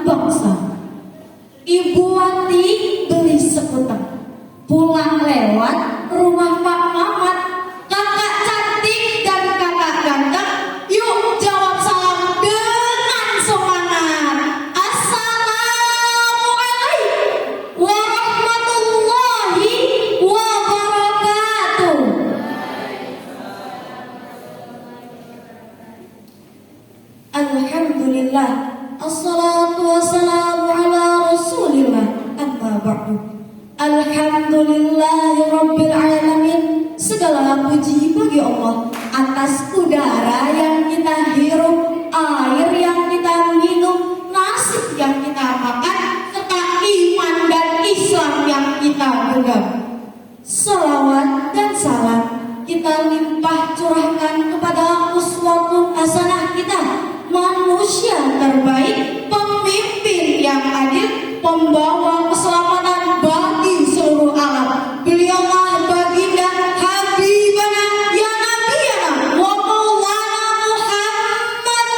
anak bangsa. Ibu Wati beli sekutang, pulang lewat rumah Pak Mamat. Kakak cantik dan kakak ganteng, yuk jawab salam dengan semangat. Assalamualaikum warahmatullahi wabarakatuh. Alhamdulillah, assalatu wassalamu ala rasulillah, amma ba'du. Alhamdulillahi rabbil alamin. Segala puji bagi Allah atas udara yang kita hirup, air yang kita minum, nasi yang kita makan, serta iman dan Islam yang kita genggam. Salawat dan salam kita limpah curahkan kepada uswatun hasanah kita, manusia terbaik, pemimpin yang adil, pembawa keselamatan bagi seluruh alam. Beliaulah baginda Habibana ya Nabiyana wa Maulana Muhammad.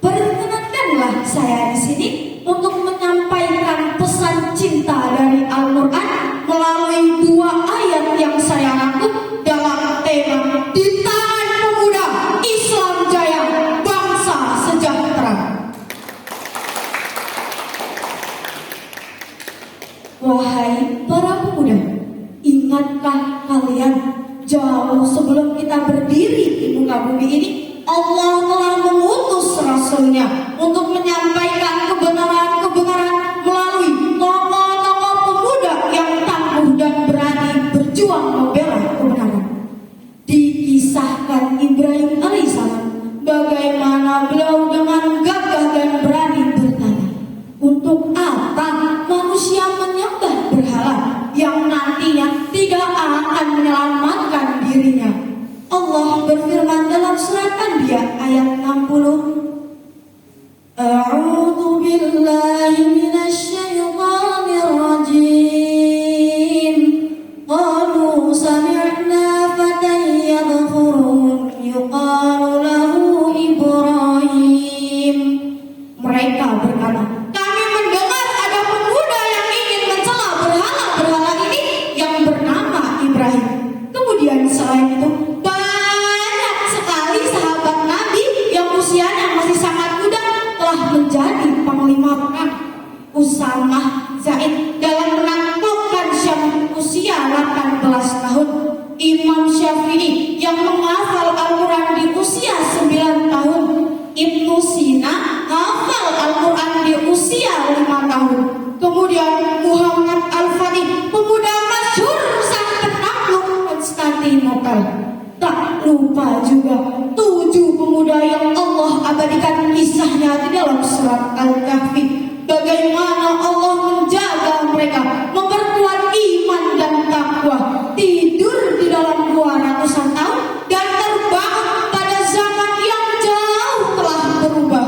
Perkenankanlah saya di sini untuk menyampaikan pesan cinta dari Al-Quran melalui dua ayat yang saya rangkum dalam tema Di Tangan Pemuda, Islam Jaya, Bangsa Sejahtera. Wahai para pemuda, ingatkah kalian jauh sebelum kita berdiri di muka bumi ini, Allah telah mengutus Rasulnya untuk menyampaikan kebenaran-kebenaran melalui tokoh-tokoh pemuda yang tangguh dan berani berjuang membela kebenaran. Dikisahkan Ibrahim alaihissalam bagaimana beliau dengan gagah dan berani bertanya, untuk apa manusia menyembah berhala yang nantinya tidak akan menyelamatkan dirinya? Allah berfirman dalam surat Anbiya ayat 60, A'udzu billahi minasyaitonir rajim. Qalu sami'na fatan yadhkuruhum yuqalu lahu Ibrahim. Mereka berkata, kami mendengar ada pemuda yang ingin mencela berhala-berhala ini yang bernama Ibrahim. Kemudian selain itu, banyak sekali sahabat Nabi yang usianya masih sangat muda telah menjadi panglima perang. Usamah Zaid dalam menaklukkan Syam usia 18 tahun. Imam Syafi'i yang menghafal Al-Quran di usia 9 tahun. Ibnu Sina hafal Al-Quran di usia 5 tahun. Kemudian Muhammad Al-Fatih, pemuda masyhur sang penakluk Konstantinopel. Tak lupa juga 7 pemuda yang Allah abadikan kisahnya di dalam surat Al-Kahfi. Bagaimana Allah menjaga mereka, memperkuat iman dan takwa, tidur di dalam gua ratusan tahun dan terbangun pada zaman yang jauh telah berubah.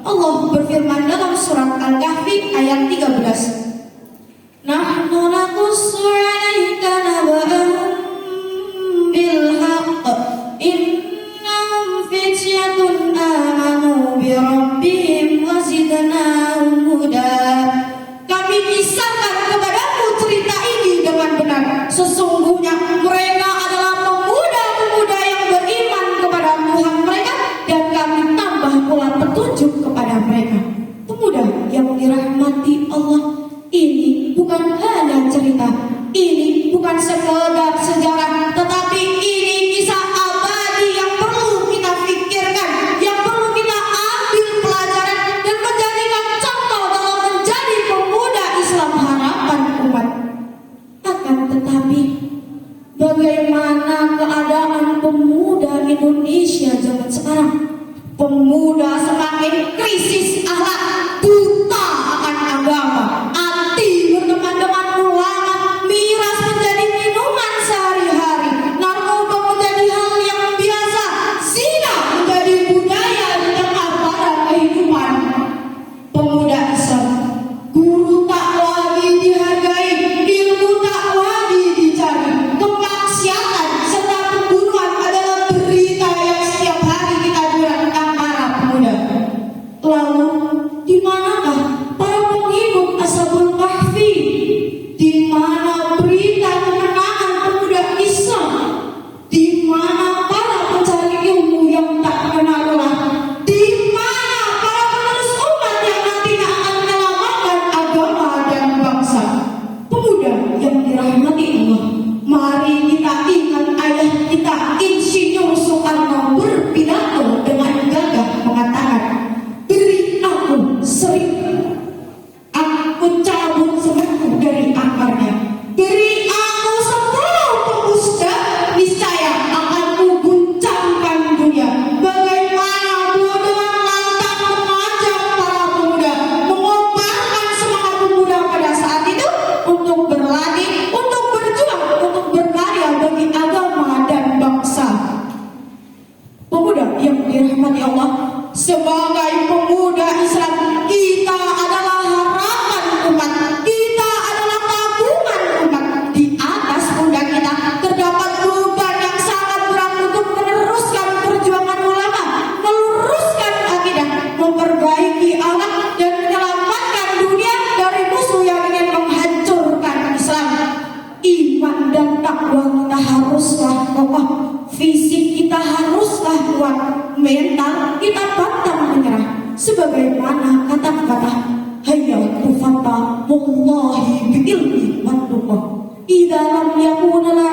Allah berfirman dalam surat Al-Kahfi ayat 13, Nahnu naqussu 'alaika naba'ahum bil haqq innahum fityatun amanu bi rabbihim wa zidnahum huda. Kami kisahkan kepadamu cerita ini dengan benar. Sesungguhnya mereka adalah pemuda-pemuda yang beriman kepada Tuhan mereka, dan kami tambah pula petunjuk kepada mereka. Pemuda yang dirahmati Allah, ini bukan hanya cerita, ini bukan sekedar sejarah, tetapi ini kisah abadi yang perlu kita pikirkan, yang perlu kita ambil pelajaran dan menjadikan contoh dalam menjadi pemuda Islam harapan umat. Akan tetapi, bagaimana keadaan pemuda Indonesia zaman sekarang? Pemuda semakin krisis akhlak, buta akan agama, anti berteman dengan ulama, miras menjadi minuman sehari-hari, narkoba menjadi hal yang biasa, zina menjadi budaya di tengah para kehidupan. Pemuda Islam, guru tak lagi dihargai, ilmu tak lagi dicari, kemaksiatan serta pembunuhan adalah berita yang setiap hari kita dengar tentang para pemuda. sebagai pemuda Islam, kita adalah harapan umat, kita adalah tabungan umat. Di atas pundak kita terdapat beban yang sangat berat untuk meneruskan perjuangan ulama, meluruskan akidah, memperbaiki akhlak, dan menyelamatkan dunia dari musuh yang ingin menghancurkan Islam. Iman dan takwa kita haruslah kokoh, fisik kita haruslah kuat, mental kita pantang menyerah. Sebagaimana kata-kata hayya tufatta wallahi bi'ilmi wa tuqwa idza lam yakuna la